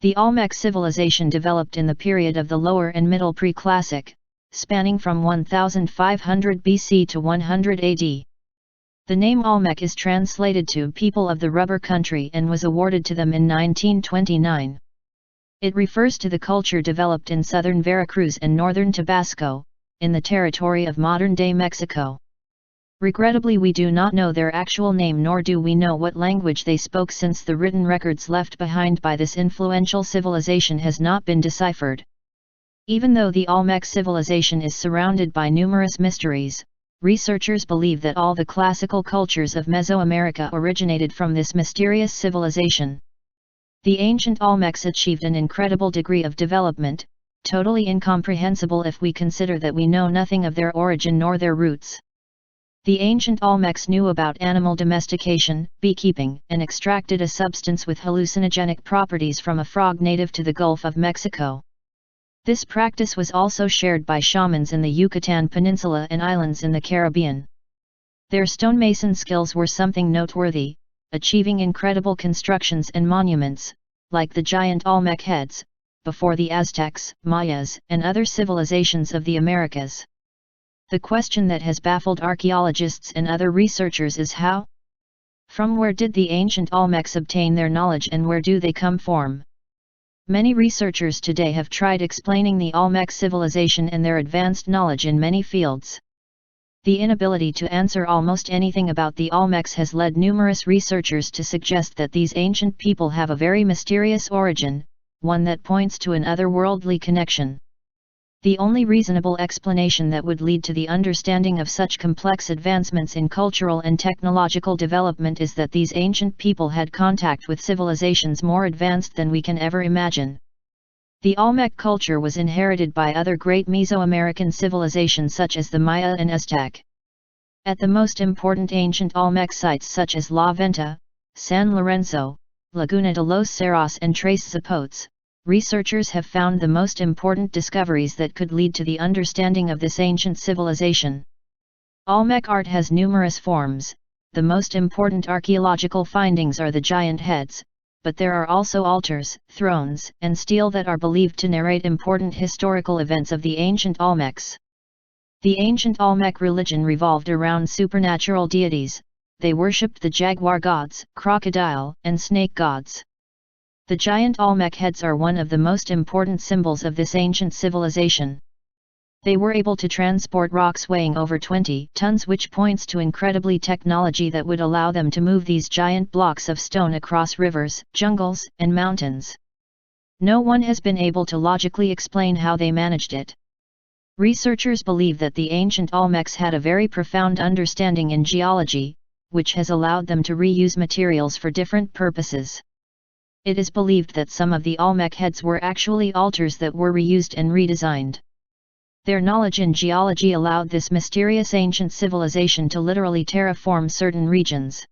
The Olmec civilization developed in the period of the Lower and Middle Pre-Classic, spanning from 1500 BC to 100 AD. The name Olmec is translated to people of the rubber country and was awarded to them in 1929. It refers to the culture developed in southern Veracruz and northern Tabasco, in the territory of modern-day Mexico. Regrettably, we do not know their actual name, nor do we know what language they spoke, since the written records left behind by this influential civilization has not been deciphered. Even though the Olmec civilization is surrounded by numerous mysteries, researchers believe that all the classical cultures of Mesoamerica originated from this mysterious civilization. The ancient Olmecs achieved an incredible degree of development, totally incomprehensible if we consider that we know nothing of their origin nor their roots. The ancient Olmecs knew about animal domestication, beekeeping, and extracted a substance with hallucinogenic properties from a frog native to the Gulf of Mexico. This practice was also shared by shamans in the Yucatan Peninsula and islands in the Caribbean. Their stonemason skills were something noteworthy, achieving incredible constructions and monuments, like the giant Olmec heads, before the Aztecs, Mayas, and other civilizations of the Americas. The question that has baffled archaeologists and other researchers is how? From where did the ancient Olmecs obtain their knowledge, and where do they come from? Many researchers today have tried explaining the Olmec civilization and their advanced knowledge in many fields. The inability to answer almost anything about the Olmecs has led numerous researchers to suggest that these ancient people have a very mysterious origin, one that points to an otherworldly connection. The only reasonable explanation that would lead to the understanding of such complex advancements in cultural and technological development is that these ancient people had contact with civilizations more advanced than we can ever imagine. The Olmec culture was inherited by other great Mesoamerican civilizations such as the Maya and Aztec. At the most important ancient Olmec sites such as La Venta, San Lorenzo, Laguna de los Cerros and Tres Zapotes, researchers have found the most important discoveries that could lead to the understanding of this ancient civilization. Olmec art has numerous forms. The most important archaeological findings are the giant heads, but there are also altars, thrones, and stele that are believed to narrate important historical events of the ancient Olmecs. The ancient Olmec religion revolved around supernatural deities. They worshipped the jaguar gods, crocodile, and snake gods. The giant Olmec heads are one of the most important symbols of this ancient civilization. They were able to transport rocks weighing over 20 tons, which points to incredibly technology that would allow them to move these giant blocks of stone across rivers, jungles, and mountains. No one has been able to logically explain how they managed it. Researchers believe that the ancient Olmecs had a very profound understanding in geology, which has allowed them to reuse materials for different purposes. It is believed that some of the Olmec heads were actually altars that were reused and redesigned. Their knowledge in geology allowed this mysterious ancient civilization to literally terraform certain regions.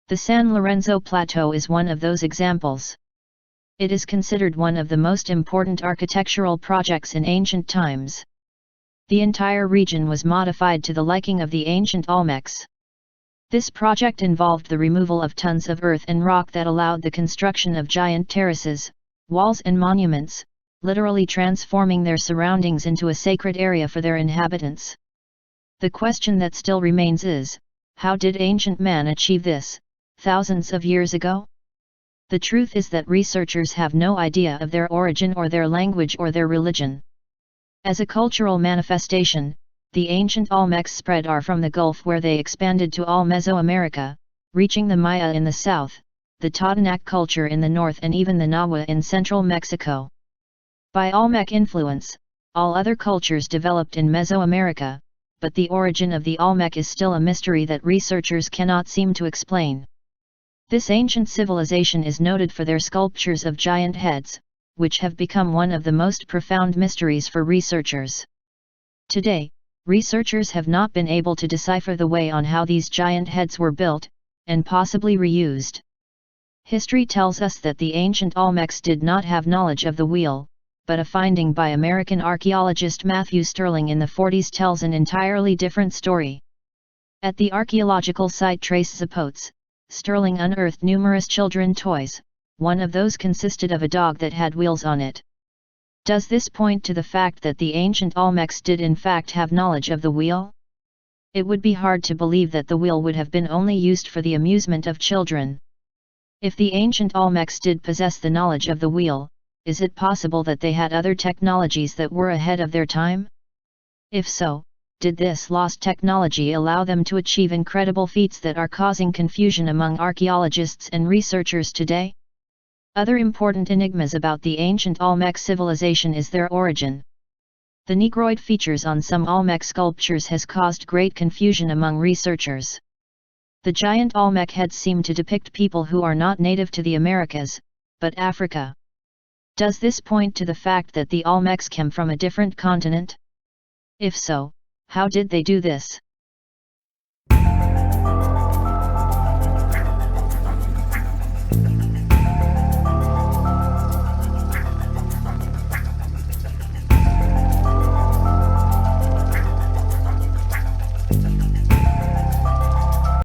The San Lorenzo Plateau is one of those examples. It is considered one of the most important architectural projects in ancient times. The entire region was modified to the liking of the ancient Olmecs. This project involved the removal of tons of earth and rock that allowed the construction of giant terraces, walls and monuments, literally transforming their surroundings into a sacred area for their inhabitants. The question that still remains is, how did ancient man achieve this, thousands of years ago? The truth is that researchers have no idea of their origin or their language or their religion. As a cultural manifestation, the ancient Olmecs spread from the Gulf, where they expanded to all Mesoamerica, reaching the Maya in the south, the Totonac culture in the north, and even the Nahua in central Mexico. By Olmec influence, all other cultures developed in Mesoamerica, but the origin of the Olmec is still a mystery that researchers cannot seem to explain. This ancient civilization is noted for their sculptures of giant heads, which have become one of the most profound mysteries for researchers. Today, researchers have not been able to decipher the way on how these giant heads were built, and possibly reused. History tells us that the ancient Olmecs did not have knowledge of the wheel, but a finding by American archaeologist Matthew Sterling in the 40s tells an entirely different story. At the archaeological site Tres Zapotes, Sterling unearthed numerous children's toys, one of those consisted of a dog that had wheels on it. Does this point to the fact that the ancient Olmecs did in fact have knowledge of the wheel? It would be hard to believe that the wheel would have been only used for the amusement of children. If the ancient Olmecs did possess the knowledge of the wheel, is it possible that they had other technologies that were ahead of their time? If so, did this lost technology allow them to achieve incredible feats that are causing confusion among archaeologists and researchers today? Other important enigmas about the ancient Olmec civilization is their origin. The negroid features on some Olmec sculptures has caused great confusion among researchers. The giant Olmec heads seem to depict people who are not native to the Americas, but Africa. Does this point to the fact that the Olmecs came from a different continent? If so, how did they do this?